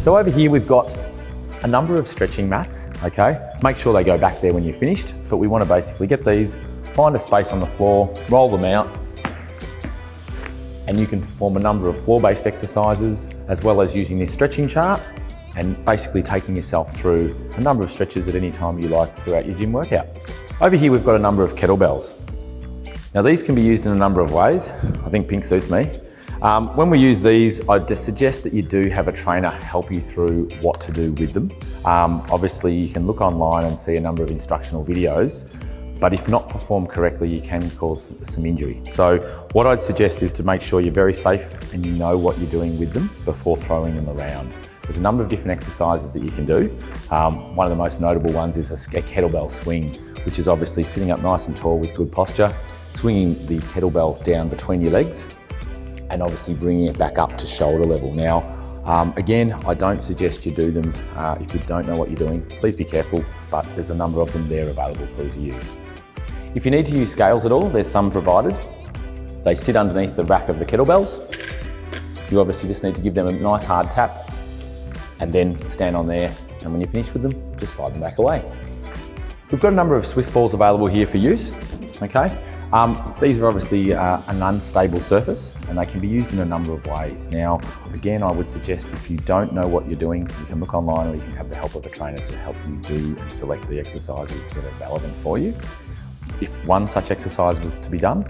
So over here we've got a number of stretching mats, okay? Make sure they go back there when you're finished, but we want to basically get these, find a space on the floor, roll them out, and you can perform a number of floor-based exercises as well as using this stretching chart and basically taking yourself through a number of stretches at any time you like throughout your gym workout. Over here we've got a number of kettlebells. Now these can be used in a number of ways. I think pink suits me. When we use these, I just suggest that you do have a trainer help you through what to do with them. Obviously you can look online and see a number of instructional videos, but if not performed correctly, you can cause some injury. So what I'd suggest is to make sure you're very safe and you know what you're doing with them before throwing them around. There's a number of different exercises that you can do. One of the most notable ones is a kettlebell swing, which is obviously sitting up nice and tall with good posture, swinging the kettlebell down between your legs, and obviously bringing it back up to shoulder level. Now, again, I don't suggest you do them if you don't know what you're doing. Please be careful, but there's a number of them there available for you to use. If you need to use scales at all, there's some provided. They sit underneath the rack of the kettlebells. You obviously just need to give them a nice hard tap and then stand on there, and when you're finished with them, just slide them back away. We've got a number of Swiss balls available here for use, okay? These are obviously an unstable surface and they can be used in a number of ways. Now, again, I would suggest if you don't know what you're doing, you can look online or you can have the help of a trainer to help you do and select the exercises that are relevant for you. If one such exercise was to be done,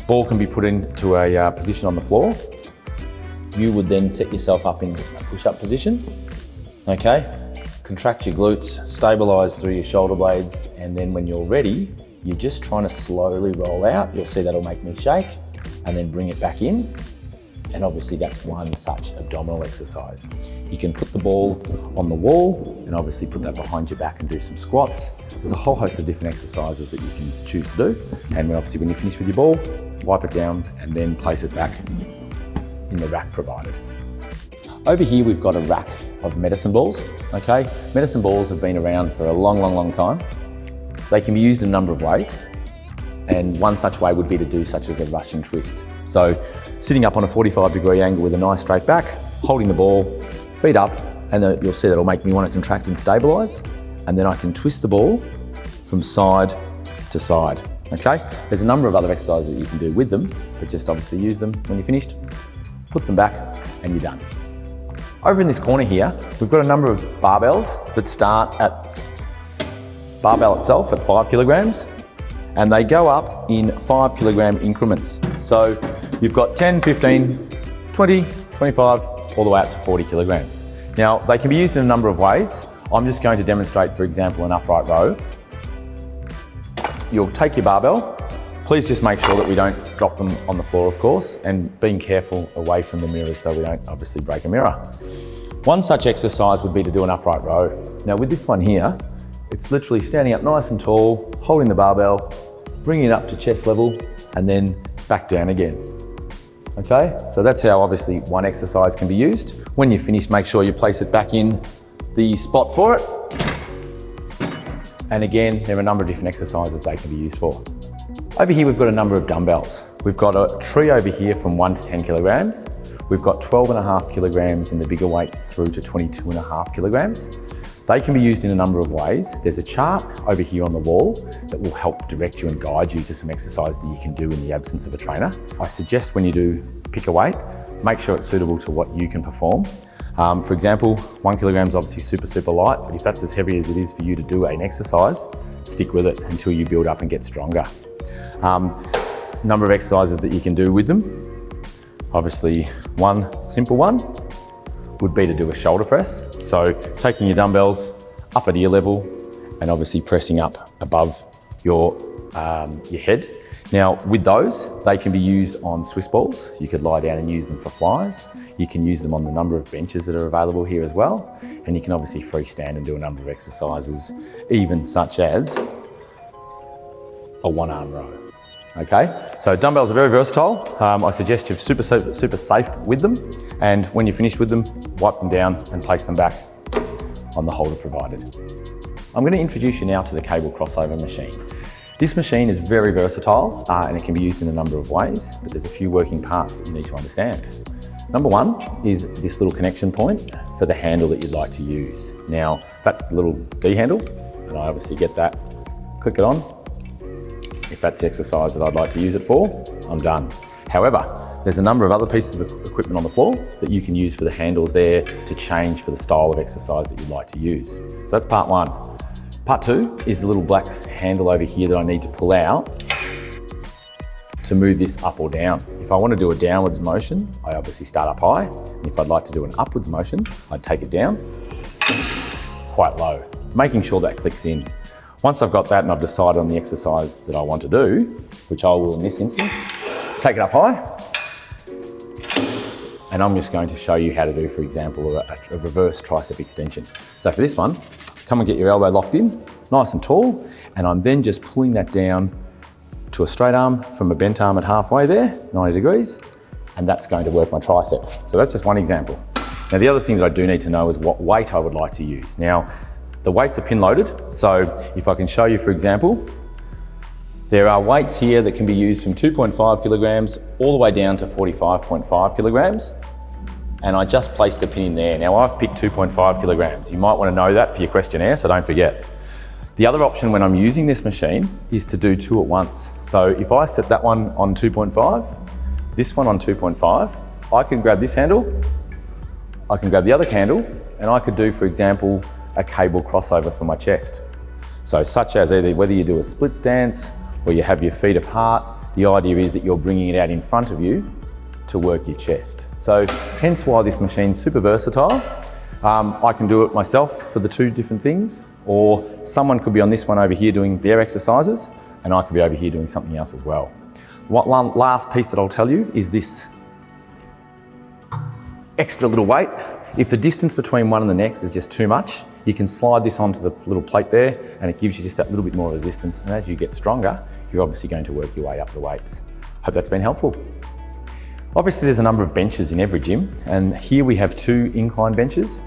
ball can be put into a position on the floor. You would then set yourself up in a push-up position, okay? Contract your glutes, stabilise through your shoulder blades, and then when you're ready, you're just trying to slowly roll out. You'll see that'll make me shake, and then bring it back in. And obviously that's one such abdominal exercise. You can put the ball on the wall and obviously put that behind your back and do some squats. There's a whole host of different exercises that you can choose to do. And obviously when you finish with your ball, wipe it down and then place it back in the rack provided. Over here we've got a rack of medicine balls, okay? Medicine balls have been around for a long time. They can be used in a number of ways, and one such way would be to do such as a Russian twist. So sitting up on a 45-degree angle with a nice straight back, holding the ball, feet up, and you'll see that'll make me want to contract and stabilise, and then I can twist the ball from side to side, okay? There's a number of other exercises that you can do with them, but just obviously use them when you're finished, put them back, and you're done. Over in this corner here, we've got a number of barbells that start at barbell itself at 5 kilograms, and they go up in 5 kilogram increments. So you've got 10, 15, 20, 25, all the way up to 40 kilograms. Now, they can be used in a number of ways. I'm just going to demonstrate, for example, an upright row. You'll take your barbell. Please just make sure that we don't drop them on the floor, of course, and being careful away from the mirrors so we don't obviously break a mirror. One such exercise would be to do an upright row. Now with this one here, it's literally standing up nice and tall, holding the barbell, bringing it up to chest level, and then back down again. Okay, so that's how obviously one exercise can be used. When you're finished, make sure you place it back in the spot for it. And again, there are a number of different exercises they can be used for. Over here, we've got a number of dumbbells. We've got a tree over here from 1 to 10 kilograms. We've got 12.5 kilograms in the bigger weights through to 22.5 kilograms. They can be used in a number of ways. There's a chart over here on the wall that will help direct you and guide you to some exercise that you can do in the absence of a trainer. I suggest when you do pick a weight, make sure it's suitable to what you can perform. For example, 1 kilogram is obviously super light, but if that's as heavy as it is for you to do an exercise, stick with it until you build up and get stronger. Number of exercises that you can do with them. Obviously, one simple one would be to do a shoulder press. So taking your dumbbells up at ear level and obviously pressing up above your head. Now with those, they can be used on Swiss balls. You could lie down and use them for flies. You can use them on the number of benches that are available here as well. And you can obviously freestand and do a number of exercises, even such as a one-arm row. Okay, so dumbbells are very versatile. I suggest you're super safe with them, and when you're finished with them, wipe them down and place them back on the holder provided. I'm going to introduce you now to the cable crossover machine. This machine is very versatile and it can be used in a number of ways, but there's a few working parts that you need to understand. Number one is this little connection point for the handle that you'd like to use. Now, that's the little D handle, and I obviously get that, click it on. If that's the exercise that I'd like to use it for, I'm done. However, there's a number of other pieces of equipment on the floor that you can use for the handles there to change for the style of exercise that you'd like to use. So that's part one. Part two is the little black handle over here that I need to pull out to move this up or down. If I want to do a downwards motion, I obviously start up high. And if I'd like to do an upwards motion, I'd take it down quite low, making sure that clicks in. Once I've got that and I've decided on the exercise that I want to do, which I will in this instance, take it up high, and I'm just going to show you how to do, for example, a reverse tricep extension. So for this one, come and get your elbow locked in, nice and tall, and I'm then just pulling that down to a straight arm from a bent arm at halfway there, 90 degrees, and that's going to work my tricep. So that's just one example. Now the other thing that I do need to know is what weight I would like to use. Now, the weights are pin loaded, so if I can show you, for example, there are weights here that can be used from 2.5 kilograms all the way down to 45.5 kilograms. And I just placed the pin in there. Now I've picked 2.5 kilograms. You might want to know that for your questionnaire, so don't forget. The other option when I'm using this machine is to do two at once. So if I set that one on 2.5, this one on 2.5, I can grab this handle, I can grab the other handle, and I could do, for example, a cable crossover for my chest. So such as either whether you do a split stance or you have your feet apart, the idea is that you're bringing it out in front of you to work your chest. So hence why this machine's super versatile. I can do it myself for the two different things, or someone could be on this one over here doing their exercises, and I could be over here doing something else as well. One last piece that I'll tell you is this extra little weight. If the distance between one and the next is just too much, you can slide this onto the little plate there, and it gives you just that little bit more resistance. And as you get stronger, you're obviously going to work your way up the weights. Hope that's been helpful. Obviously there's a number of benches in every gym, and here we have two incline benches,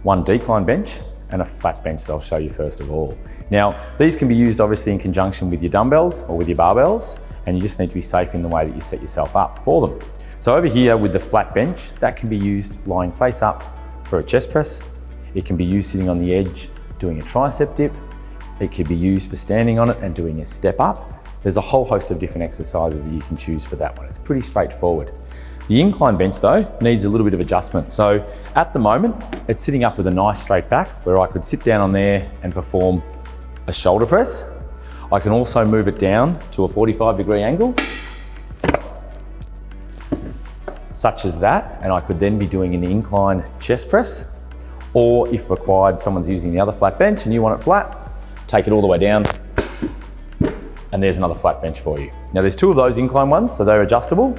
one decline bench, and a flat bench that I'll show you first of all. Now, these can be used obviously in conjunction with your dumbbells or with your barbells, and you just need to be safe in the way that you set yourself up for them. So over here with the flat bench, that can be used lying face up for a chest press. It can be used sitting on the edge doing a tricep dip. It could be used for standing on it and doing a step up. There's a whole host of different exercises that you can choose for that one. It's pretty straightforward. The incline bench though needs a little bit of adjustment. So at the moment, it's sitting up with a nice straight back where I could sit down on there and perform a shoulder press. I can also move it down to a 45-degree angle, such as that, and I could then be doing an incline chest press, or if required, someone's using the other flat bench and you want it flat, take it all the way down, and there's another flat bench for you. Now there's two of those incline ones, so they're adjustable.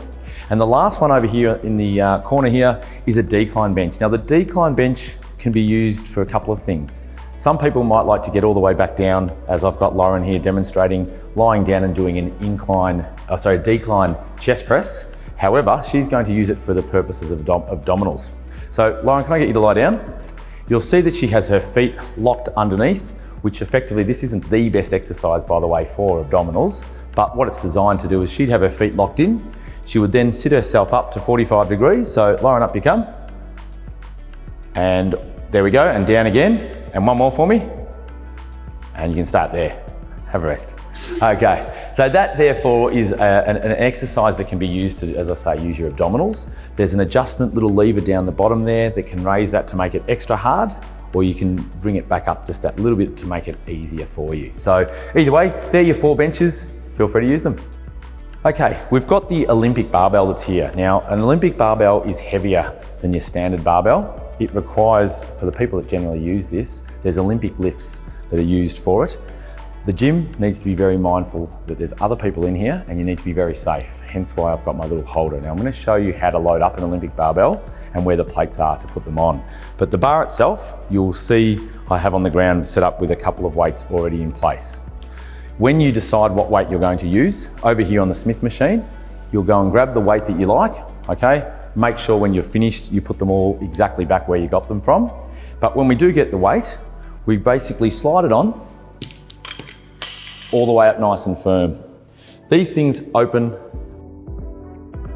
And the last one over here in the corner here is a decline bench. Now the decline bench can be used for a couple of things. Some people might like to get all the way back down, as I've got Lauren here demonstrating, lying down and doing an decline chest press. However, she's going to use it for the purposes of abdominals. So Lauren, can I get you to lie down? You'll see that she has her feet locked underneath, which effectively, this isn't the best exercise, by the way, for abdominals, but what it's designed to do is she'd have her feet locked in. She would then sit herself up to 45 degrees. So Lauren, up you come. And there we go, and down again. And one more for me. And you can start there. Have a rest. Okay, so that therefore is an exercise that can be used to, as I say, use your abdominals. There's an adjustment little lever down the bottom there that can raise that to make it extra hard, or you can bring it back up just that little bit to make it easier for you. So either way, they're your 4 benches. Feel free to use them. Okay, we've got the Olympic barbell that's here. Now, an Olympic barbell is heavier than your standard barbell. It requires, for the people that generally use this, there's Olympic lifts that are used for it. The gym needs to be very mindful that there's other people in here and you need to be very safe, hence why I've got my little holder. Now I'm going to show you how to load up an Olympic barbell and where the plates are to put them on. But the bar itself, you'll see I have on the ground set up with a couple of weights already in place. When you decide what weight you're going to use, over here on the Smith machine, you'll go and grab the weight that you like, okay? Make sure when you're finished, you put them all exactly back where you got them from. But when we do get the weight, we basically slide it on all the way up nice and firm. These things open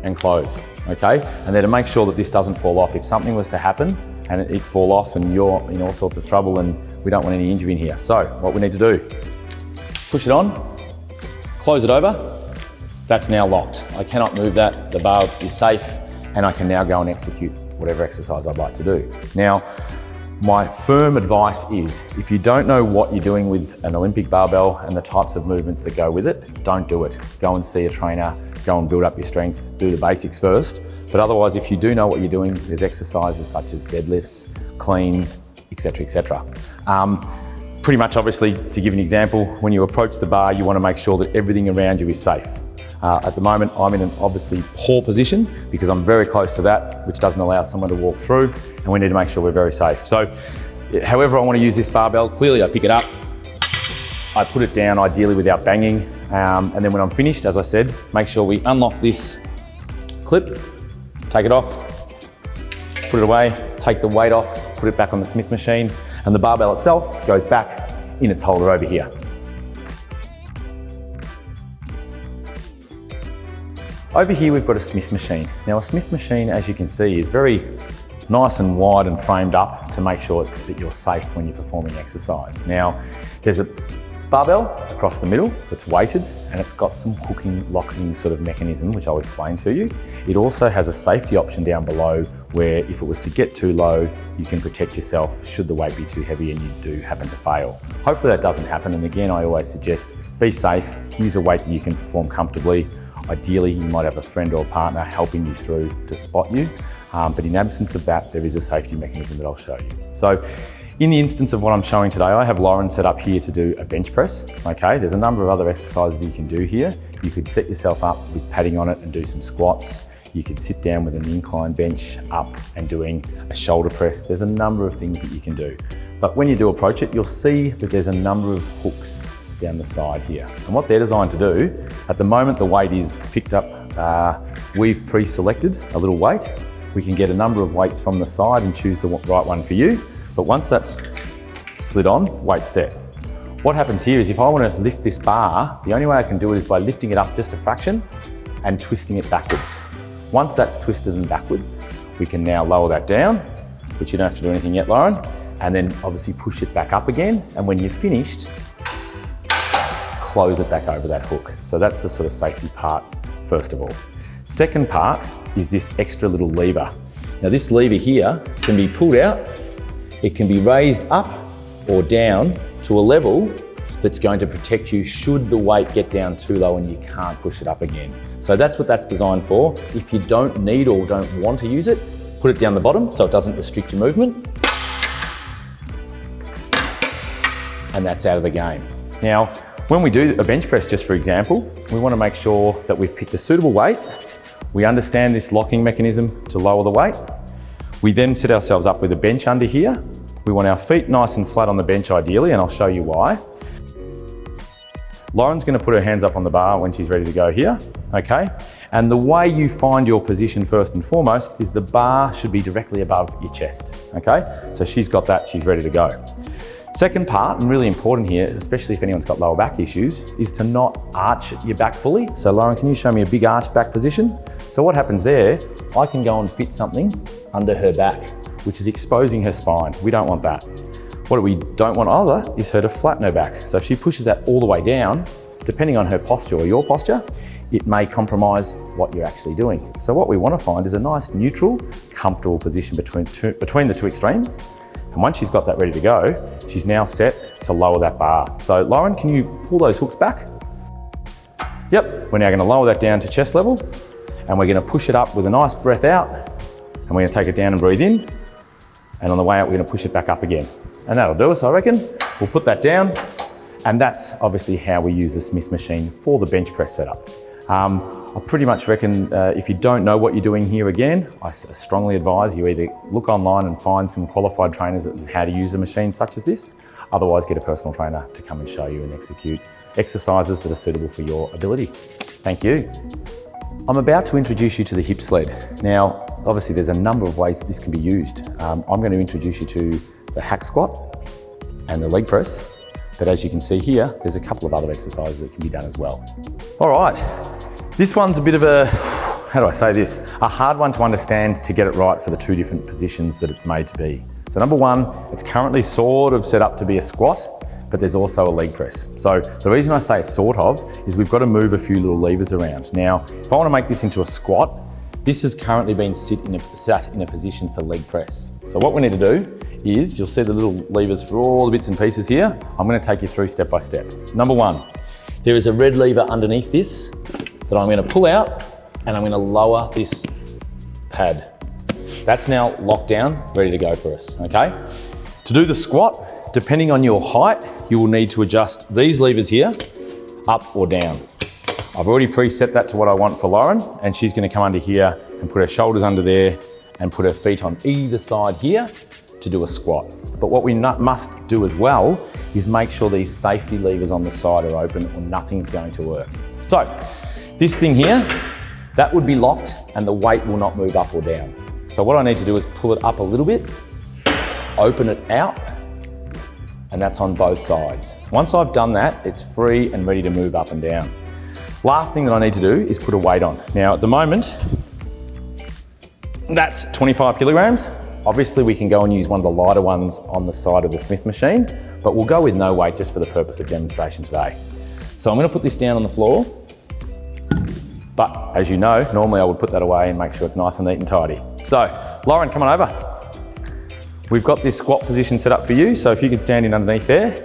and close, okay? And then to make sure that this doesn't fall off. If something was to happen and it fall off and you're in all sorts of trouble, and we don't want any injury in here. So what we need to do, push it on, close it over. That's now locked. I cannot move that, the bar is safe, and I can now go and execute whatever exercise I'd like to do. Now, my firm advice is, if you don't know what you're doing with an Olympic barbell and the types of movements that go with it, don't do it. Go and see a trainer, go and build up your strength, do the basics first. But otherwise, if you do know what you're doing, there's exercises such as deadlifts, cleans, etc., etc. Pretty much, obviously, to give an example, when you approach the bar, you want to make sure that everything around you is safe. At the moment, I'm in an obviously poor position because I'm very close to that, which doesn't allow someone to walk through, and we need to make sure we're very safe. So, however I want to use this barbell, clearly I pick it up, I put it down ideally without banging, and then when I'm finished, as I said, make sure we unlock this clip, take it off, put it away, take the weight off, put it back on the Smith machine, and the barbell itself goes back in its holder over here. Over here we've got a Smith machine. Now a Smith machine, as you can see, is very nice and wide and framed up to make sure that you're safe when you're performing exercise. Now there's a barbell across the middle that's weighted, and it's got some hooking, locking sort of mechanism, which I'll explain to you. It also has a safety option down below where if it was to get too low, you can protect yourself should the weight be too heavy and you do happen to fail. Hopefully that doesn't happen, and again, I always suggest be safe, use a weight that you can perform comfortably. Ideally, you might have a friend or partner helping you through to spot you, but in absence of that, there is a safety mechanism that I'll show you. So in the instance of what I'm showing today, I have Lauren set up here to do a bench press, okay? There's a number of other exercises you can do here. You could set yourself up with padding on it and do some squats. You could sit down with an incline bench up and doing a shoulder press. There's a number of things that you can do. But when you do approach it, you'll see that there's a number of hooks down the side here. And what they're designed to do, at the moment the weight is picked up, we've pre-selected a little weight. We can get a number of weights from the side and choose the right one for you. But once that's slid on, weight set. What happens here is if I want to lift this bar, the only way I can do it is by lifting it up just a fraction and twisting it backwards. Once that's twisted and backwards, we can now lower that down, which you don't have to do anything yet, Lauren, and then obviously push it back up again. And when you're finished, close it back over that hook. So that's the sort of safety part, first of all. Second part is this extra little lever. Now this lever here can be pulled out, it can be raised up or down to a level that's going to protect you should the weight get down too low and you can't push it up again. So that's what that's designed for. If you don't need or don't want to use it, put it down the bottom so it doesn't restrict your movement. And that's out of the game. Now, when we do a bench press, just for example, we want to make sure that we've picked a suitable weight. We understand this locking mechanism to lower the weight. We then set ourselves up with a bench under here. We want our feet nice and flat on the bench ideally, and I'll show you why. Lauren's going to put her hands up on the bar when she's ready to go here, okay? And the way you find your position first and foremost is the bar should be directly above your chest, okay? So she's got that, she's ready to go. Second part, and really important here, especially if anyone's got lower back issues, is to not arch your back fully. So Lauren, can you show me a big arch back position? So what happens there, I can go and fit something under her back, which is exposing her spine. We don't want that. What we don't want either is her to flatten her back. So if she pushes that all the way down, depending on her posture or your posture, it may compromise what you're actually doing. So what we want to find is a nice neutral, comfortable position between the two extremes. And once she's got that ready to go, she's now set to lower that bar. So Lauren, can you pull those hooks back? Yep, we're now going to lower that down to chest level, and we're going to push it up with a nice breath out, and we're going to take it down and breathe in, and on the way out we're going to push it back up again. And that'll do us, I reckon. We'll put that down, and that's obviously how we use the Smith machine for the bench press setup. I pretty much reckon if you don't know what you're doing here again, I strongly advise you either look online and find some qualified trainers on how to use a machine such as this, otherwise get a personal trainer to come and show you and execute exercises that are suitable for your ability. Thank you. I'm about to introduce you to the hip sled. Now, obviously there's a number of ways that this can be used. I'm going to introduce you to the hack squat and the leg press, but as you can see here, there's a couple of other exercises that can be done as well. All right, this one's a bit of a how do I say this? A hard one to understand to get it right for the two different positions that it's made to be. So number one, it's currently sort of set up to be a squat, but there's also a leg press. So the reason I say sort of is we've got to move a few little levers around. Now, if I want to make this into a squat, this has currently been sat in a position for leg press. So what we need to do is, you'll see the little levers for all the bits and pieces here. I'm going to take you through step by step. Number one, there is a red lever underneath this that I'm going to pull out, and I'm going to lower this pad. That's now locked down, ready to go for us, okay? To do the squat, depending on your height, you will need to adjust these levers here, up or down. I've already preset that to what I want for Lauren, and she's going to come under here and put her shoulders under there and put her feet on either side here to do a squat. But what we must do as well is make sure these safety levers on the side are open or nothing's going to work. So this thing here, that would be locked and the weight will not move up or down. So what I need to do is pull it up a little bit, open it out, and that's on both sides. Once I've done that, it's free and ready to move up and down. Last thing that I need to do is put a weight on. Now at the moment, that's 25 kilograms. Obviously we can go and use one of the lighter ones on the side of the Smith machine, but we'll go with no weight just for the purpose of demonstration today. So I'm going to put this down on the floor, but as you know, normally I would put that away and make sure it's nice and neat and tidy. So Lauren, come on over. We've got this squat position set up for you, so if you could stand in underneath there.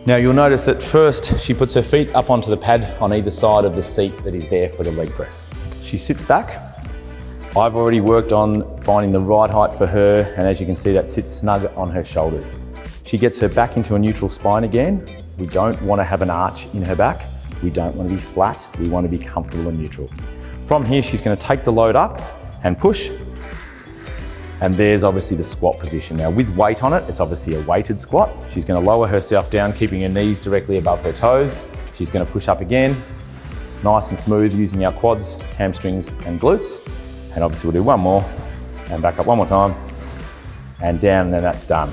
Now you'll notice that first she puts her feet up onto the pad on either side of the seat that is there for the leg press. She sits back. I've already worked on finding the right height for her, and as you can see, that sits snug on her shoulders. She gets her back into a neutral spine again. We don't want to have an arch in her back. We don't want to be flat. We want to be comfortable and neutral. From here, she's going to take the load up and push. And there's obviously the squat position. Now with weight on it, it's obviously a weighted squat. She's going to lower herself down, keeping her knees directly above her toes. She's going to push up again, nice and smooth, using our quads, hamstrings and glutes. And obviously we'll do one more and back up one more time and down, and then that's done.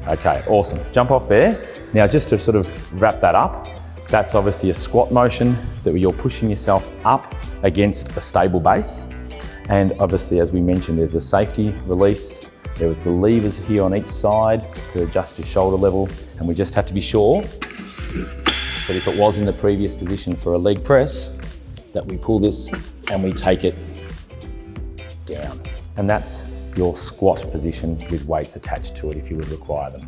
Okay, awesome. Jump off there. Now just to sort of wrap that up, that's obviously a squat motion that you're pushing yourself up against a stable base. And obviously, as we mentioned, there's a safety release. There was the levers here on each side to adjust your shoulder level. And we just had to be sure that if it was in the previous position for a leg press, that we pull this and we take it down. And that's your squat position with weights attached to it if you would require them.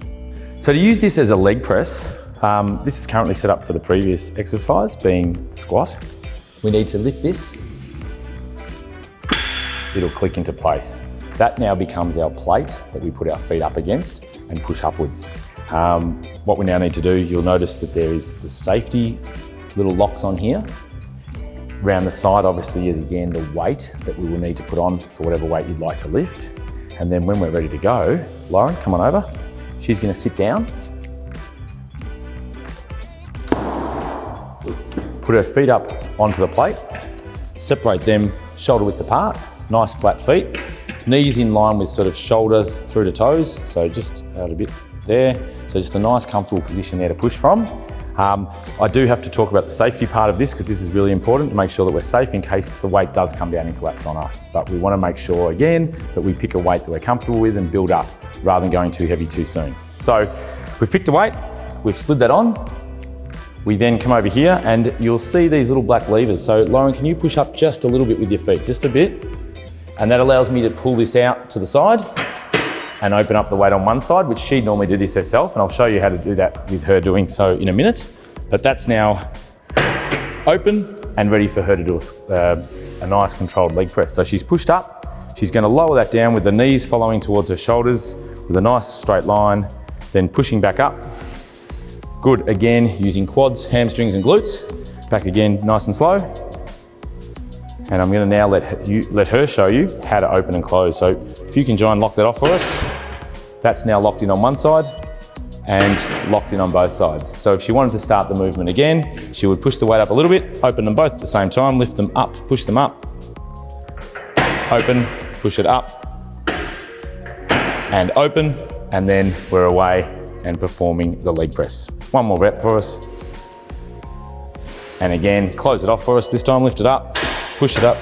So to use this as a leg press, this is currently set up for the previous exercise, being squat. We need to lift this. It'll click into place. That now becomes our plate that we put our feet up against and push upwards. What we now need to do, you'll notice that there is the safety little locks on here. Around the side, obviously, is again the weight that we will need to put on for whatever weight you'd like to lift. And then when we're ready to go, Lauren, come on over. She's going to sit down. Put her feet up onto the plate. Separate them shoulder width apart. Nice flat feet. Knees in line with sort of shoulders through to toes. So just out a bit there. So just a nice comfortable position there to push from. I do have to talk about the safety part of this because this is really important to make sure that we're safe in case the weight does come down and collapse on us. But we want to make sure, again, that we pick a weight that we're comfortable with and build up rather than going too heavy too soon. So we've picked a weight, we've slid that on. We then come over here and you'll see these little black levers. So Lauren, can you push up just a little bit with your feet, just a bit? And that allows me to pull this out to the side and open up the weight on one side, which she'd normally do this herself, and I'll show you how to do that with her doing so in a minute. But that's now open and ready for her to do a nice controlled leg press. So she's pushed up, she's going to lower that down with the knees following towards her shoulders with a nice straight line, then pushing back up. Good, again, using quads, hamstrings and glutes. Back again, nice and slow. And I'm going to now let her show you how to open and close. So if you can, John, lock that off for us. That's now locked in on one side and locked in on both sides. So if she wanted to start the movement again, she would push the weight up a little bit, open them both at the same time, lift them up, push them up, open, push it up, and open, and then we're away and performing the leg press. One more rep for us. And again, close it off for us this time, lift it up, push it up.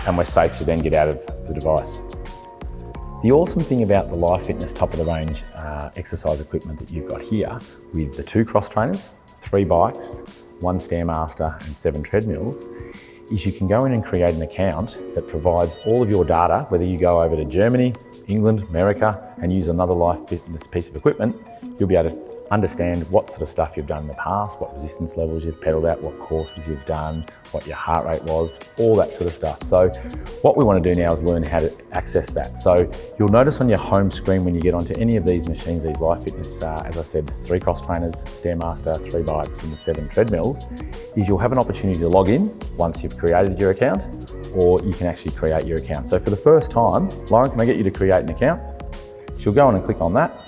And we're safe to then get out of the device. The awesome thing about the Life Fitness top of the range exercise equipment that you've got here with the 2 cross trainers, 3 bikes, 1 Stairmaster and 7 treadmills is you can go in and create an account that provides all of your data, whether you go over to Germany, England, America, and use another Life Fitness piece of equipment, you'll be able to understand what sort of stuff you've done in the past, what resistance levels you've pedaled at, what courses you've done, what your heart rate was, all that sort of stuff. So what we want to do now is learn how to access that. So you'll notice on your home screen when you get onto any of these machines, these Life Fitness, as I said, 3 cross trainers, Stairmaster, 3 bikes and the 7 treadmills, is you'll have an opportunity to log in once you've created your account, or you can actually create your account. So for the first time, Lauren, can I get you to create an account? She'll go on and click on that.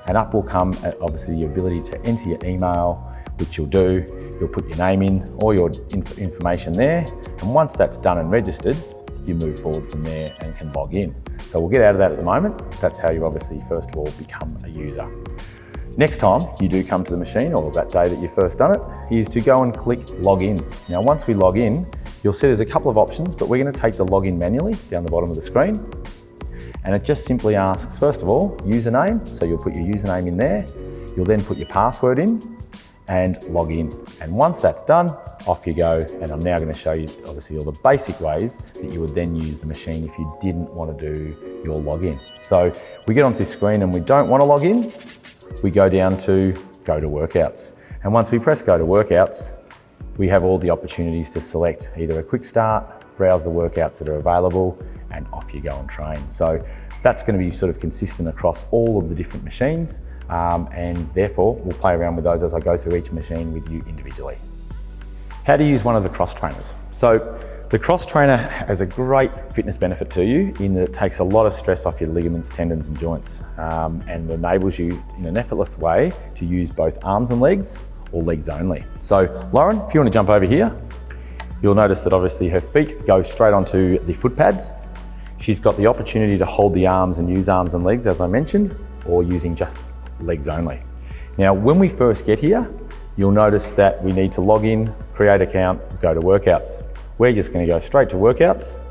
And up will come, obviously, the ability to enter your email, which you'll do. You'll put your name in, all your information there. And once that's done and registered, you move forward from there and can log in. So we'll get out of that at the moment. That's how you obviously, first of all, become a user. Next time you do come to the machine, or that day that you first done it, is to go and click log in. Now, once we log in, you'll see there's a couple of options, but we're going to take the login manually down the bottom of the screen. And it just simply asks, first of all, username. So you'll put your username in there. You'll then put your password in and log in. And once that's done, off you go. And I'm now going to show you, obviously, all the basic ways that you would then use the machine if you didn't want to do your login. So we get onto this screen and we don't want to log in. We go down to go to workouts. And once we press go to workouts, we have all the opportunities to select either a quick start, browse the workouts that are available, and off you go and train. So that's going to be sort of consistent across all of the different machines, and therefore we'll play around with those as I go through each machine with you individually. How to use one of the cross trainers. So the cross trainer has a great fitness benefit to you in that it takes a lot of stress off your ligaments, tendons and joints, and enables you in an effortless way to use both arms and legs or legs only. So Lauren, if you want to jump over here, you'll notice that obviously her feet go straight onto the foot pads. She's got the opportunity to hold the arms and use arms and legs, as I mentioned, or using just legs only. Now, when we first get here, you'll notice that we need to log in, create account, go to workouts. We're just going to go straight to workouts,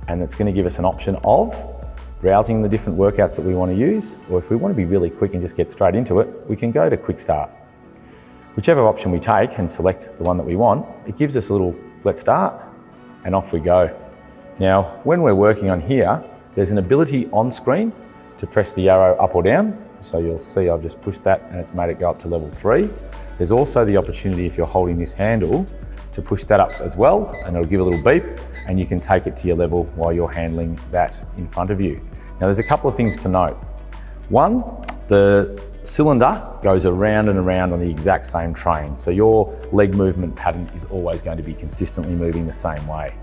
and it's going to give us an option of browsing the different workouts that we want to use, or if we want to be really quick and just get straight into it, we can go to quick start. Whichever option we take and select the one that we want, it gives us a little let's start, and off we go. Now, when we're working on here, there's an ability on screen to press the arrow up or down. So you'll see I've just pushed that and it's made it go up to level 3. There's also the opportunity, if you're holding this handle, to push that up as well, and it'll give a little beep, and you can take it to your level while you're handling that in front of you. Now, there's a couple of things to note. One, the cylinder goes around and around on the exact same train. So your leg movement pattern is always going to be consistently moving the same way.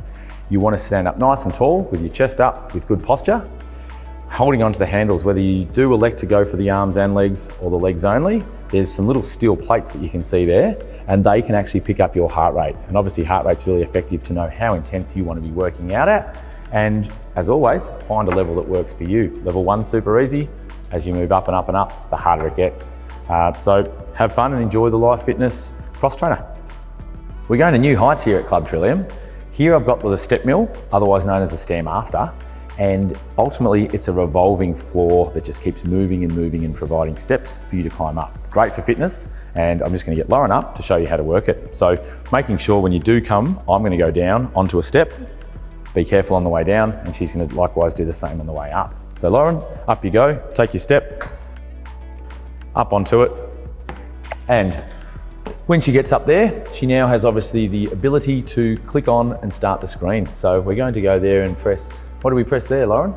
You want to stand up nice and tall with your chest up with good posture, holding onto the handles. Whether you do elect to go for the arms and legs or the legs only, there's some little steel plates that you can see there, and they can actually pick up your heart rate. And obviously heart rate's really effective to know how intense you want to be working out at. And as always, find a level that works for you. Level 1, super easy. As you move up and up and up, the harder it gets. So have fun and enjoy the Life Fitness cross trainer. We're going to new heights here at Club Trillium. Here I've got the step mill, otherwise known as the Stairmaster, and ultimately it's a revolving floor that just keeps moving and providing steps for you to climb up. Great for fitness, and I'm just going to get Lauren up to show you how to work it. So making sure when you do come, I'm going to go down onto a step, be careful on the way down, and she's going to likewise do the same on the way up. So Lauren, up you go, take your step, up onto it, and when she gets up there, she now has obviously the ability to click on and start the screen. So we're going to go there and press, what do we press there, Lauren?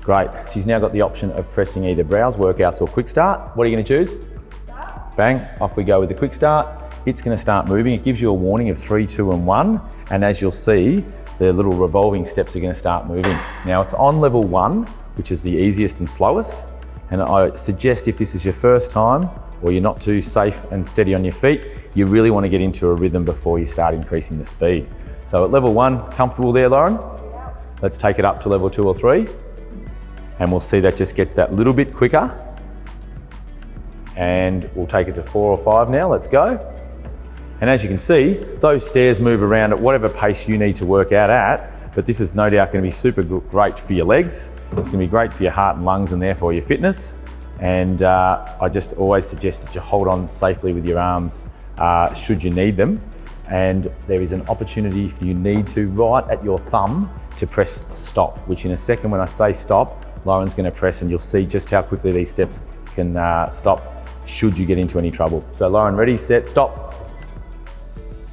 Great, she's now got the option of pressing either browse workouts or quick start. What are you going to choose? Start. Bang, off we go with the quick start. It's going to start moving. It gives you a warning of 3, 2 and 1. And as you'll see, the little revolving steps are going to start moving. Now it's on level 1, which is the easiest and slowest. And I suggest if this is your first time, or you're not too safe and steady on your feet, you really want to get into a rhythm before you start increasing the speed. So at level 1, comfortable there, Lauren? Yeah. Let's take it up to level 2 or 3. And we'll see that just gets that little bit quicker. And we'll take it to 4 or 5 now, let's go. And as you can see, those stairs move around at whatever pace you need to work out at, but this is no doubt going to be super great for your legs. It's going to be great for your heart and lungs and therefore your fitness. And I just always suggest that you hold on safely with your arms should you need them. And there is an opportunity if you need to, right at your thumb, to press stop, which in a second when I say stop, Lauren's going to press and you'll see just how quickly these steps can stop should you get into any trouble. So Lauren, ready, set, stop.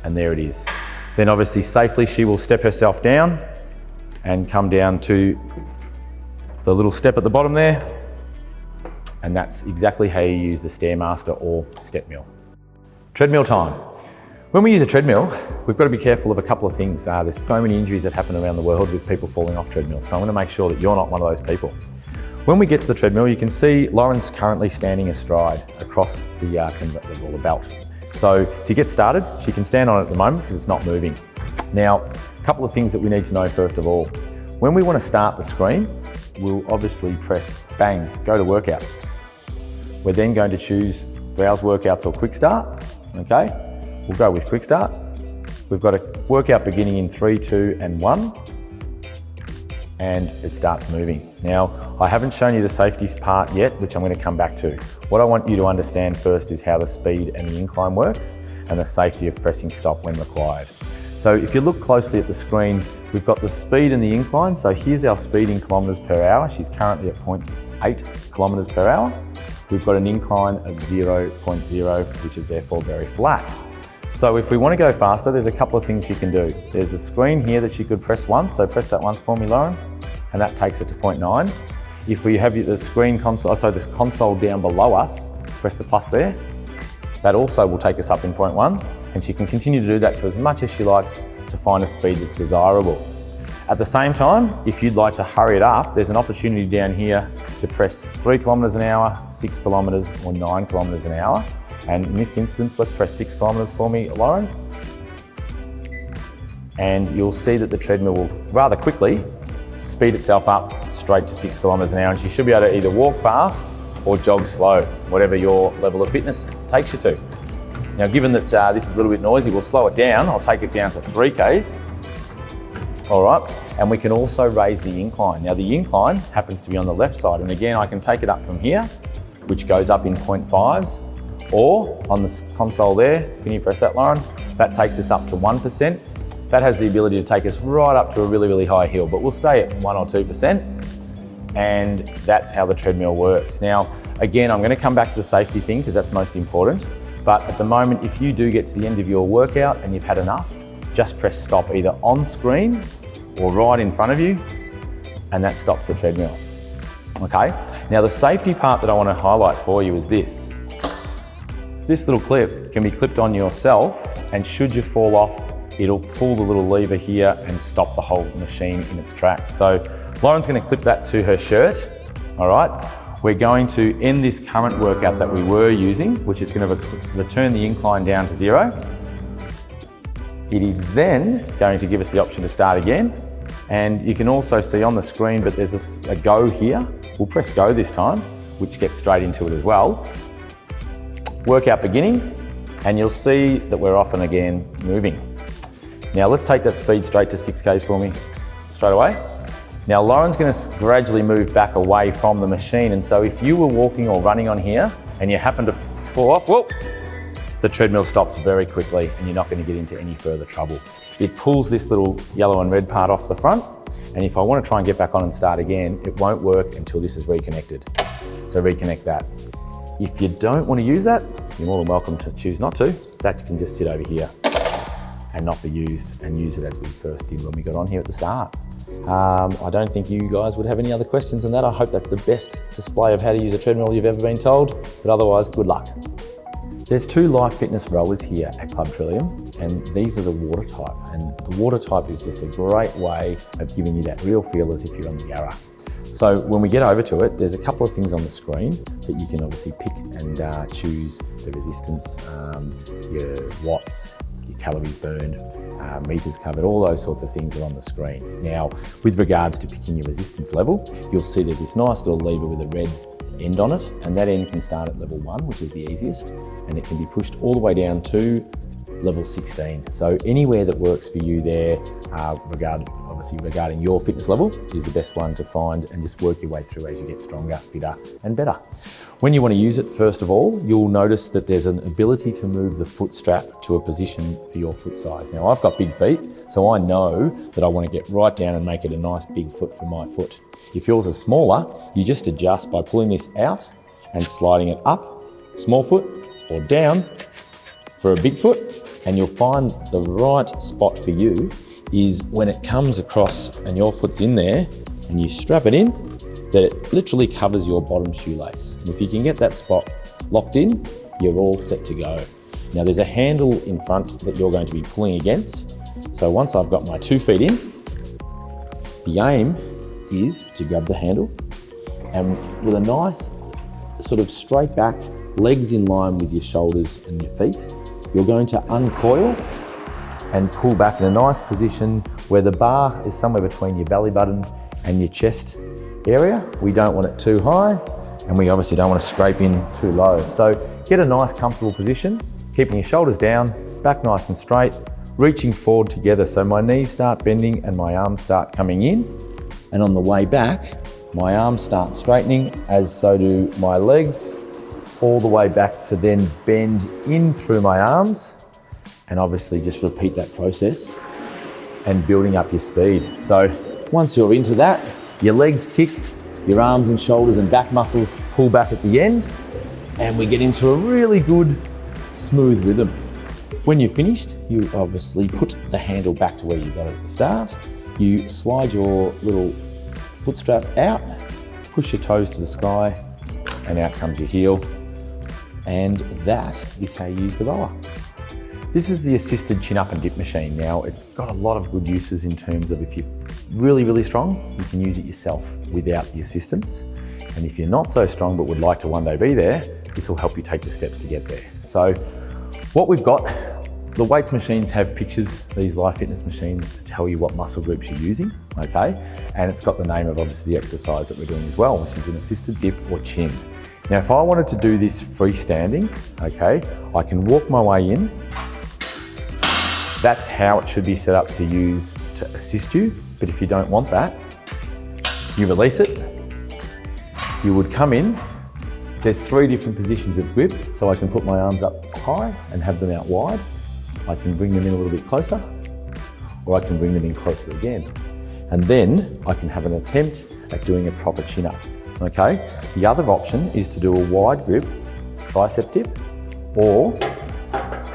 And there it is. Then obviously safely she will step herself down and come down to the little step at the bottom there. And that's exactly how you use the Stairmaster or step mill. Treadmill time. When we use a treadmill, we've got to be careful of a couple of things. There's so many injuries that happen around the world with people falling off treadmills. So I want to make sure that you're not one of those people. When we get to the treadmill, you can see Lauren's currently standing astride across the belt. So to get started, she can stand on it at the moment because it's not moving. Now, a couple of things that we need to know first of all. When we want to start the screen, we'll obviously press bang, go to workouts. We're then going to choose browse workouts or quick start, okay? We'll go with quick start. We've got a workout beginning in 3, 2, and 1, and it starts moving. Now, I haven't shown you the safety part yet, which I'm going to come back to. What I want you to understand first is how the speed and the incline works and the safety of pressing stop when required. So if you look closely at the screen, we've got the speed and the incline. So here's our speed in kilometres per hour. She's currently at 0.8 kilometres per hour. We've got an incline of 0.0, which is therefore very flat. So if we want to go faster, there's a couple of things you can do. There's a screen here that you could press once, so press that once for me, Lauren, and that takes it to 0.9. If we have the screen console, so this console down below us, press the plus there, that also will take us up in 0.1, and she can continue to do that for as much as she likes to find a speed that's desirable. At the same time, if you'd like to hurry it up, there's an opportunity down here to press 3 kilometres an hour, 6 kilometres, or 9 kilometres an hour. And in this instance, let's press 6 kilometres for me, Lauren. And you'll see that the treadmill will rather quickly speed itself up straight to 6 kilometres an hour. And she should be able to either walk fast or jog slow, whatever your level of fitness takes you to. Now, given that this is a little bit noisy, we'll slow it down. I'll take it down to 3 Ks. All right, and we can also raise the incline. Now, the incline happens to be on the left side. And again, I can take it up from here, which goes up in 0.5s. Or on the console there, can you press that, Lauren? That takes us up to 1%. That has the ability to take us right up to a really, really high hill, but we'll stay at 1 or 2%. And that's how the treadmill works. Now, again, I'm gonna come back to the safety thing because that's most important. But at the moment, if you do get to the end of your workout and you've had enough, just press stop either on screen or right in front of you, and that stops the treadmill. Okay? Now, the safety part that I wanna highlight for you is this. This little clip can be clipped on yourself, and should you fall off, it'll pull the little lever here and stop the whole machine in its tracks. So Lauren's going to clip that to her shirt, all right? We're going to end this current workout that we were using, which is going to return the incline down to 0. It is then going to give us the option to start again. And you can also see on the screen, but there's a go here. We'll press go this time, which gets straight into it as well. Workout beginning, and you'll see that we're off and again moving. Now let's take that speed straight to 6 Ks for me, straight away. Now Lauren's going to gradually move back away from the machine, and so if you were walking or running on here and you happen to fall off, well, the treadmill stops very quickly and you're not going to get into any further trouble. It pulls this little yellow and red part off the front, and if I want to try and get back on and start again, it won't work until this is reconnected. So reconnect that. If you don't want to use that, you're more than welcome to choose not to. That can just sit over here and not be used, and use it as we first did when we got on here at the start. I don't think you guys would have any other questions on that. I hope that's the best display of how to use a treadmill you've ever been told, but otherwise, good luck. There's 2 live fitness rowers here at Club Trillium, and these are the water type. And the water type is just a great way of giving you that real feel as if you're on the Yarra. So when we get over to it, there's a couple of things on the screen that you can obviously pick and choose the resistance, your watts, your calories burned, meters covered, all those sorts of things are on the screen. Now, with regards to picking your resistance level, you'll see there's this nice little lever with a red end on it, and that end can start at level 1, which is the easiest, and it can be pushed all the way down to level 16. So anywhere that works for you there, regarding your fitness level, is the best one to find, and just work your way through as you get stronger, fitter and better. When you want to use it, first of all, you'll notice that there's an ability to move the foot strap to a position for your foot size. Now I've got big feet, so I know that I want to get right down and make it a nice big foot for my foot. If yours is smaller, you just adjust by pulling this out and sliding it up, small foot, or down for a big foot, and you'll find the right spot for you is when it comes across and your foot's in there and you strap it in, that it literally covers your bottom shoelace. And if you can get that spot locked in, you're all set to go. Now there's a handle in front that you're going to be pulling against. So once I've got my 2 feet in, the aim is to grab the handle and with a nice sort of straight back, legs in line with your shoulders and your feet, you're going to uncoil and pull back in a nice position where the bar is somewhere between your belly button and your chest area. We don't want it too high, and we obviously don't want to scrape in too low. So get a nice comfortable position, keeping your shoulders down, back nice and straight, reaching forward together so my knees start bending and my arms start coming in. And on the way back, my arms start straightening, as so do my legs, all the way back to then bend in through my arms, and obviously just repeat that process and building up your speed. So once you're into that, your legs kick, your arms and shoulders and back muscles pull back at the end, and we get into a really good, smooth rhythm. When you're finished, you obviously put the handle back to where you got it at the start. You slide your little foot strap out, push your toes to the sky, and out comes your heel. And that is how you use the rower. This is the assisted chin up and dip machine. Now, it's got a lot of good uses in terms of if you're really, really strong, you can use it yourself without the assistance. And if you're not so strong but would like to one day be there, this will help you take the steps to get there. So what we've got, the weights machines have pictures, these live fitness machines, to tell you what muscle groups you're using, okay? And it's got the name of obviously the exercise that we're doing as well, which is an assisted dip or chin. Now, if I wanted to do this freestanding, okay, I can walk my way in. That's how it should be set up to use to assist you. But if you don't want that, you release it. You would come in. There's 3 different positions of grip. So I can put my arms up high and have them out wide. I can bring them in a little bit closer, or I can bring them in closer again. And then I can have an attempt at doing a proper chin up, okay? The other option is to do a wide grip tricep dip or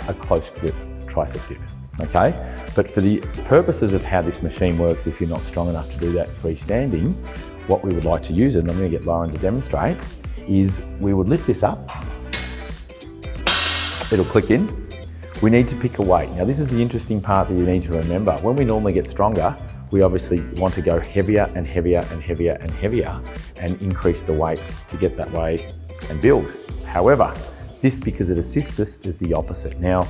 a close grip tricep dip. Okay, but for the purposes of how this machine works, if you're not strong enough to do that freestanding, what we would like to use, and I'm going to get Lauren to demonstrate, is we would lift this up, it'll click in, we need to pick a weight. Now this is the interesting part that you need to remember. When we normally get stronger, we obviously want to go heavier and heavier and heavier and heavier and increase the weight to get that way and build. However, this, because it assists us, is the opposite. Now,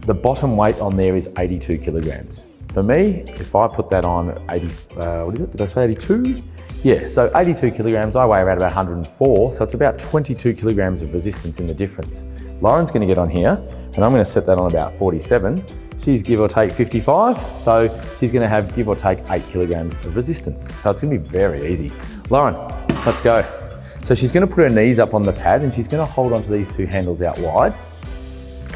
the bottom weight on there is 82 kilograms. For me, if I put that on 80, what is it? Did I say 82? Yeah, so 82 kilograms, I weigh around about 104, so it's about 22 kilograms of resistance in the difference. Lauren's gonna get on here, and I'm gonna set that on about 47. She's give or take 55, so she's gonna have give or take 8 kilograms of resistance. So it's gonna be very easy. Lauren, let's go. So she's gonna put her knees up on the pad and she's gonna hold onto these 2 handles out wide.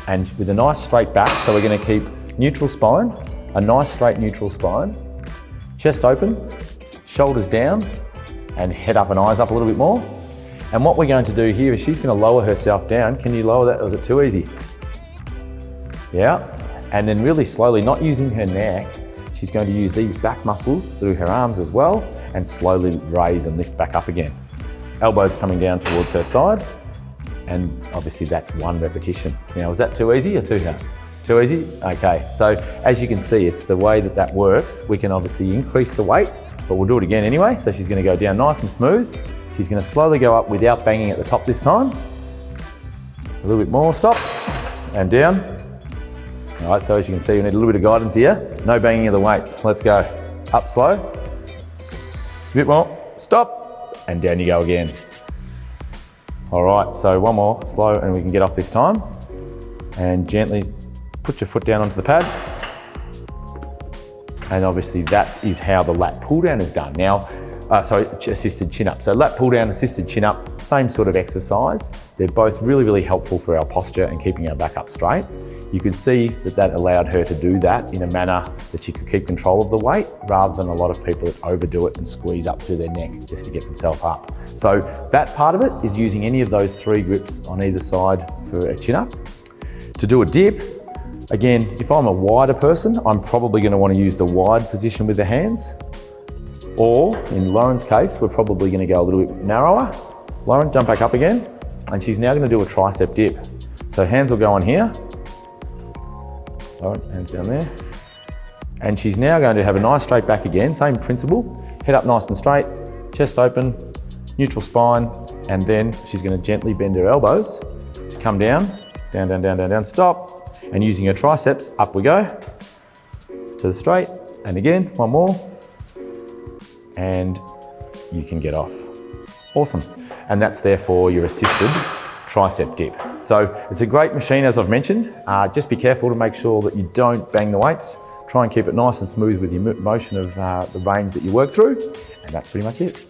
And with a nice straight back, so we're gonna keep neutral spine, a nice straight neutral spine, chest open, shoulders down, and head up and eyes up a little bit more. And what we're going to do here is she's gonna lower herself down. Can you lower that, or is it too easy? Yeah, and then really slowly, not using her neck, she's going to use these back muscles through her arms as well, and slowly raise and lift back up again. Elbows coming down towards her side. And obviously that's 1 repetition. Now, is that too easy or too hard? Too easy? Okay, so as you can see, it's the way that that works. We can obviously increase the weight, but we'll do it again anyway. So she's gonna go down nice and smooth. She's gonna slowly go up without banging at the top this time. A little bit more, stop, and down. All right, so as you can see, we need a little bit of guidance here. No banging of the weights. Let's go. Up slow, a bit more, stop, and down you go again. All right, so one more, slow, and we can get off this time. And gently put your foot down onto the pad. And obviously that is how the lat pull down is done. Now, assisted chin up. So lat pull down, assisted chin up, same sort of exercise. They're both really, really helpful for our posture and keeping our back up straight. You could see that that allowed her to do that in a manner that she could keep control of the weight, rather than a lot of people that overdo it and squeeze up through their neck just to get themselves up. So that part of it is using any of those 3 grips on either side for a chin up. To do a dip, again, if I'm a wider person, I'm probably going to want to use the wide position with the hands. Or in Lauren's case, we're probably going to go a little bit narrower. Lauren, jump back up again. And she's now going to do a tricep dip. So hands will go on here. Lauren, hands down there. And she's now going to have a nice straight back again, same principle. Head up nice and straight, chest open, neutral spine, and then she's going to gently bend her elbows to come down, down, down, down, down, down, stop. And using her triceps, up we go to the straight. And again, one more. And you can get off. Awesome. And that's therefore your assisted tricep dip. So it's a great machine, as I've mentioned. Just be careful to make sure that you don't bang the weights. Try and keep it nice and smooth with your motion of the range that you work through. And that's pretty much it.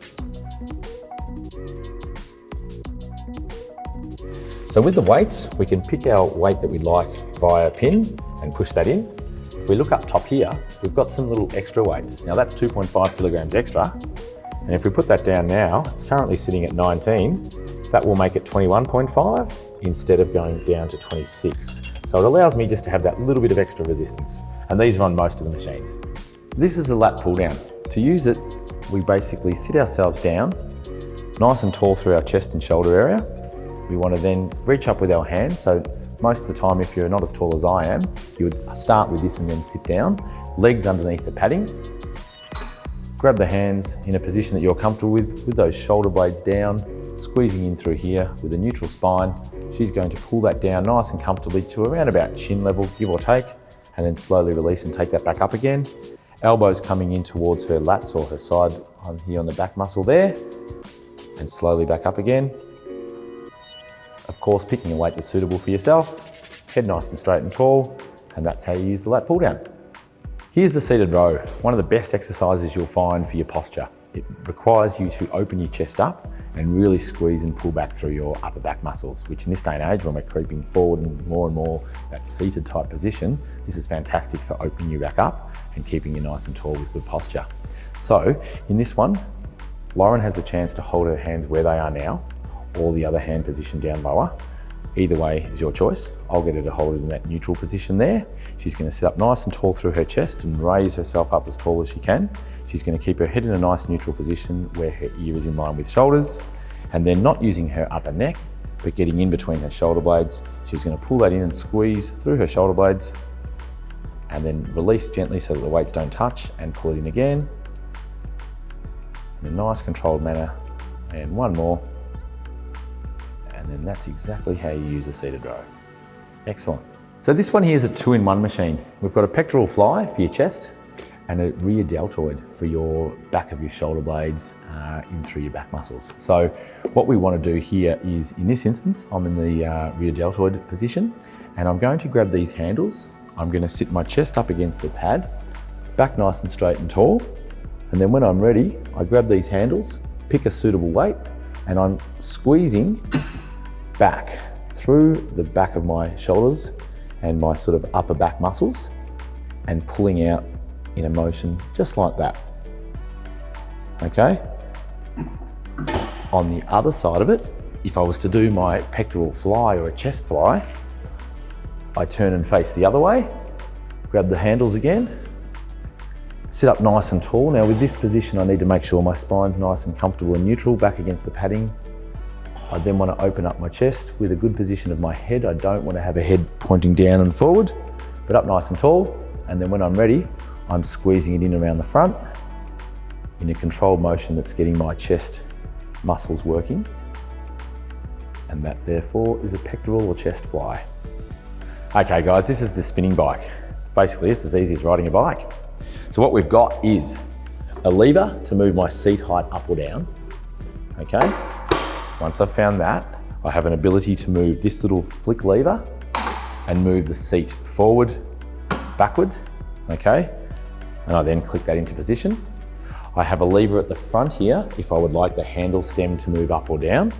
So with the weights, we can pick our weight that we like via a pin and push that in. If we look up top here, we've got some little extra weights. Now that's 2.5 kilograms extra. And if we put that down now, it's currently sitting at 19. That will make it 21.5 instead of going down to 26. So it allows me just to have that little bit of extra resistance. And these are on most of the machines. This is the lat pull down. To use it, we basically sit ourselves down, nice and tall through our chest and shoulder area. We want to then reach up with our hands. So most of the time, if you're not as tall as I am, you would start with this and then sit down, legs underneath the padding. Grab the hands in a position that you're comfortable with those shoulder blades down, squeezing in through here with a neutral spine. She's going to pull that down nice and comfortably to around about chin level, give or take, and then slowly release and take that back up again. Elbows coming in towards her lats or her side on here on the back muscle there, and slowly back up again. Of course, picking a weight that's suitable for yourself, head nice and straight and tall, and that's how you use the lat pull down. Here's the seated row, one of the best exercises you'll find for your posture. It requires you to open your chest up and really squeeze and pull back through your upper back muscles, which in this day and age, when we're creeping forward and more that seated type position, this is fantastic for opening you back up and keeping you nice and tall with good posture. So in this one, Lauren has the chance to hold her hands where they are now, or the other hand position down lower. Either way is your choice. I'll get her to hold it in that neutral position there. She's going to sit up nice and tall through her chest and raise herself up as tall as she can. She's going to keep her head in a nice neutral position where her ear is in line with shoulders, and then not using her upper neck, but getting in between her shoulder blades. She's going to pull that in and squeeze through her shoulder blades, and then release gently so that the weights don't touch, and pull it in again in a nice controlled manner. And one more. And then that's exactly how you use a seated row. Excellent. So this one here is a 2-in-1 machine. We've got a pectoral fly for your chest and a rear deltoid for your back of your shoulder blades in through your back muscles. So what we want to do here is, in this instance, I'm in the rear deltoid position, and I'm going to grab these handles. I'm going to sit my chest up against the pad, back nice and straight and tall. And then when I'm ready, I grab these handles, pick a suitable weight, and I'm squeezing back through the back of my shoulders and my sort of upper back muscles, and pulling out in a motion just like that. Okay? On the other side of it, if I was to do my pectoral fly or a chest fly, I turn and face the other way, grab the handles again, sit up nice and tall. Now with this position, I need to make sure my spine's nice and comfortable and neutral back against the padding. I then want to open up my chest with a good position of my head. I don't want to have a head pointing down and forward, but up nice and tall. And then when I'm ready, I'm squeezing it in around the front in a controlled motion that's getting my chest muscles working. And that therefore is a pectoral or chest fly. Okay guys, this is the spinning bike. Basically, it's as easy as riding a bike. So what we've got is a lever to move my seat height up or down, okay? Once I've found that, I have an ability to move this little flick lever and move the seat forward, backwards, okay? And I then click that into position. I have a lever at the front here if I would like the handle stem to move up or down.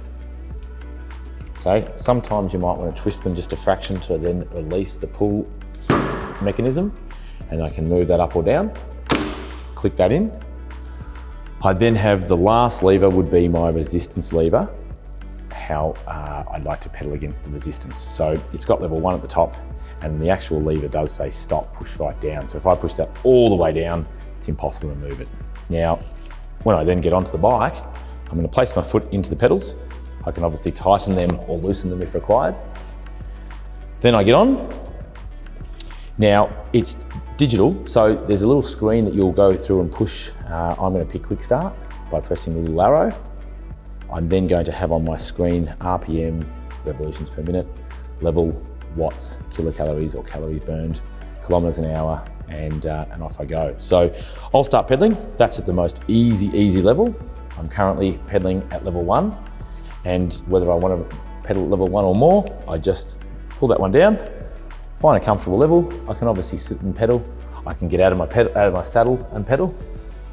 Okay, sometimes you might want to twist them just a fraction to then release the pull mechanism, and I can move that up or down. Click that in. I then have the last lever would be my resistance lever, how I'd like to pedal against the resistance. So it's got level 1 at the top, and the actual lever does say stop, push right down. So if I push that all the way down, it's impossible to move it. Now, when I then get onto the bike, I'm going to place my foot into the pedals. I can obviously tighten them or loosen them if required. Then I get on. Now, it's digital, so there's a little screen that you'll go through and push. I'm going to pick quick start by pressing the little arrow. I'm then going to have on my screen RPM, revolutions per minute, level, watts, kilocalories or calories burned, kilometers an hour, and off I go. So I'll start pedaling. That's at the most easy level. I'm currently pedaling at level 1, and whether I want to pedal at level 1 or more, I just pull that one down, find a comfortable level. I can obviously sit and pedal. I can get out of my saddle and pedal,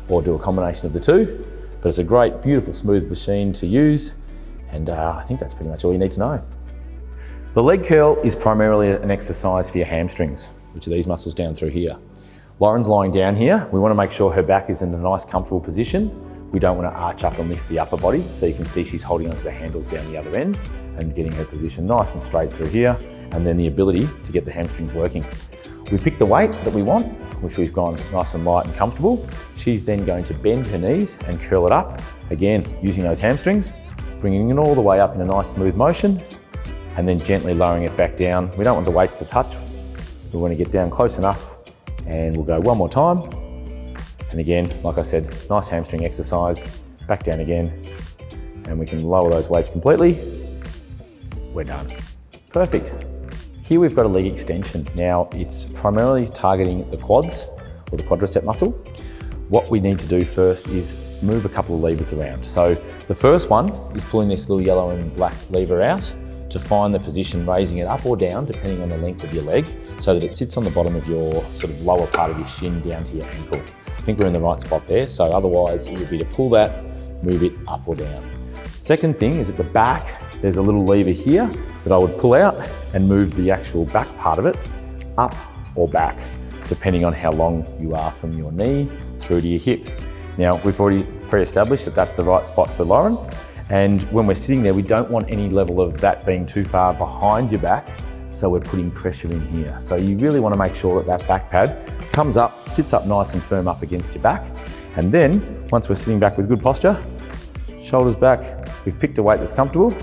or do a combination of the two. But it's a great, beautiful, smooth machine to use, and I think that's pretty much all you need to know. The leg curl is primarily an exercise for your hamstrings, which are these muscles down through here. Lauren's lying down here. We want to make sure her back is in a nice, comfortable position. We don't want to arch up and lift the upper body, so you can see she's holding onto the handles down the other end and getting her position nice and straight through here, and then the ability to get the hamstrings working. We pick the weight that we want, which we've gone nice and light and comfortable. She's then going to bend her knees and curl it up, again, using those hamstrings, bringing it all the way up in a nice smooth motion, and then gently lowering it back down. We don't want the weights to touch. We want to get down close enough, and we'll go one more time. And again, like I said, nice hamstring exercise, back down again, and we can lower those weights completely. We're done. Perfect. Here we've got a leg extension. Now it's primarily targeting the quads or the quadricep muscle. What we need to do first is move a couple of levers around. So the first one is pulling this little yellow and black lever out to find the position, raising it up or down depending on the length of your leg, so that it sits on the bottom of your sort of lower part of your shin down to your ankle. I think we're in the right spot there, so otherwise it would be to pull that, move it up or down. Second thing is at the back, there's a little lever here that I would pull out and move the actual back part of it up or back, depending on how long you are from your knee through to your hip. Now, we've already pre-established that that's the right spot for Lauren, and when we're sitting there, we don't want any level of that being too far behind your back, so we're putting pressure in here. So you really want to make sure that that back pad comes up, sits up nice and firm up against your back, and then once we're sitting back with good posture, shoulders back, we've picked a weight that's comfortable,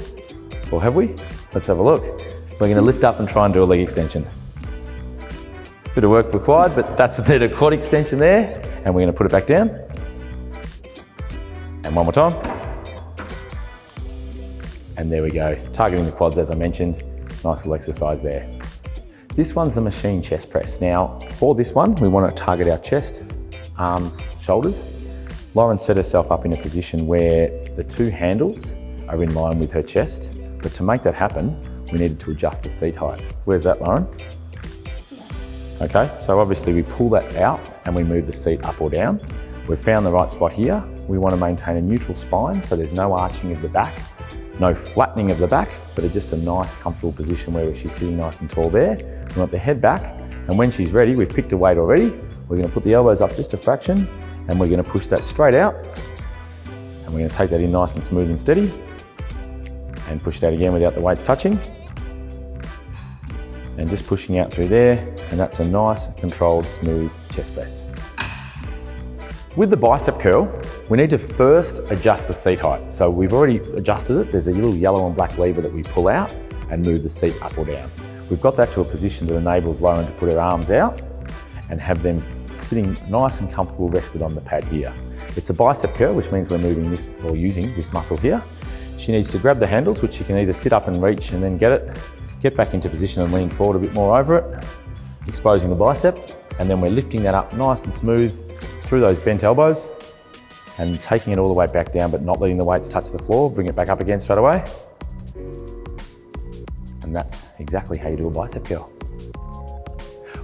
or have we? Let's have a look. We're going to lift up and try and do a leg extension. Bit of work required, but that's the quad extension there, and we're going to put it back down. And one more time. And there we go, targeting the quads as I mentioned. Nice little exercise there. This one's the machine chest press. Now, for this one, we want to target our chest, arms, shoulders. Lauren set herself up in a position where the two handles are in line with her chest, but to make that happen, we needed to adjust the seat height. Where's that, Lauren? Okay, so obviously we pull that out and we move the seat up or down. We've found the right spot here. We want to maintain a neutral spine, so there's no arching of the back, no flattening of the back, but just a nice comfortable position where she's sitting nice and tall there. We want the head back, and when she's ready, we've picked a weight already. We're going to put the elbows up just a fraction, and we're going to push that straight out, and we're going to take that in nice and smooth and steady, and push it out again without the weights touching, and just pushing out through there, and that's a nice, controlled, smooth chest press. With the bicep curl, we need to first adjust the seat height. So we've already adjusted it. There's a little yellow and black lever that we pull out and move the seat up or down. We've got that to a position that enables Lauren to put her arms out and have them sitting nice and comfortable rested on the pad here. It's a bicep curl, which means we're moving this or using this muscle here. She needs to grab the handles, which she can either sit up and reach and then get back into position and lean forward a bit more over it, exposing the bicep, and then we're lifting that up nice and smooth through those bent elbows and taking it all the way back down, but not letting the weights touch the floor. Bring it back up again straight away. And that's exactly how you do a bicep curl.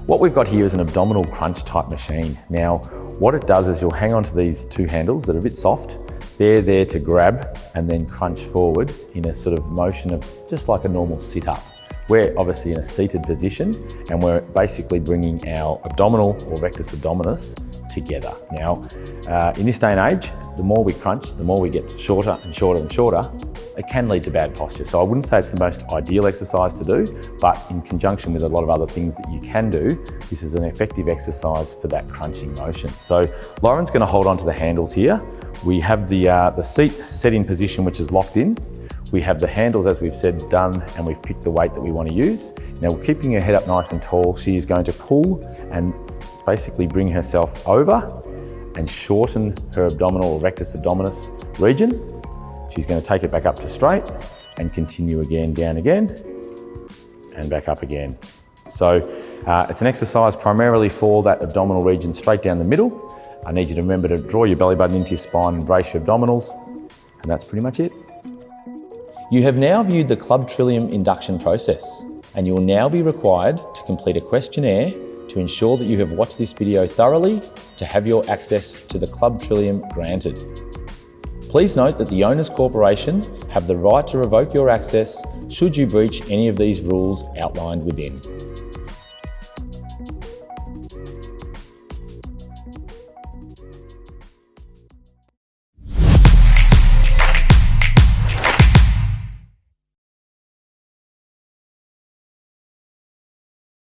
What we've got here is an abdominal crunch type machine. Now, what it does is you'll hang onto these two handles that are a bit soft. They're there to grab and then crunch forward in a sort of motion of just like a normal sit-up. We're obviously in a seated position and we're basically bringing our abdominal or rectus abdominis together. Now, in this day and age, the more we crunch, the more we get shorter and shorter and shorter. It can lead to bad posture. So I wouldn't say it's the most ideal exercise to do, but in conjunction with a lot of other things that you can do, this is an effective exercise for that crunching motion. So Lauren's gonna hold on to the handles here. We have the seat set in position, which is locked in. We have the handles, as we've said, done, and we've picked the weight that we want to use. Now, keeping her head up nice and tall, she is going to pull and basically bring herself over and shorten her abdominal or rectus abdominis region. She's going to take it back up to straight and continue again, down again, and back up again. So it's an exercise primarily for that abdominal region straight down the middle. I need you to remember to draw your belly button into your spine and brace your abdominals, and that's pretty much it. You have now viewed the Club Trillium induction process, and you will now be required to complete a questionnaire to ensure that you have watched this video thoroughly to have your access to the Club Trillium granted. Please note that the Owners Corporation have the right to revoke your access should you breach any of these rules outlined within.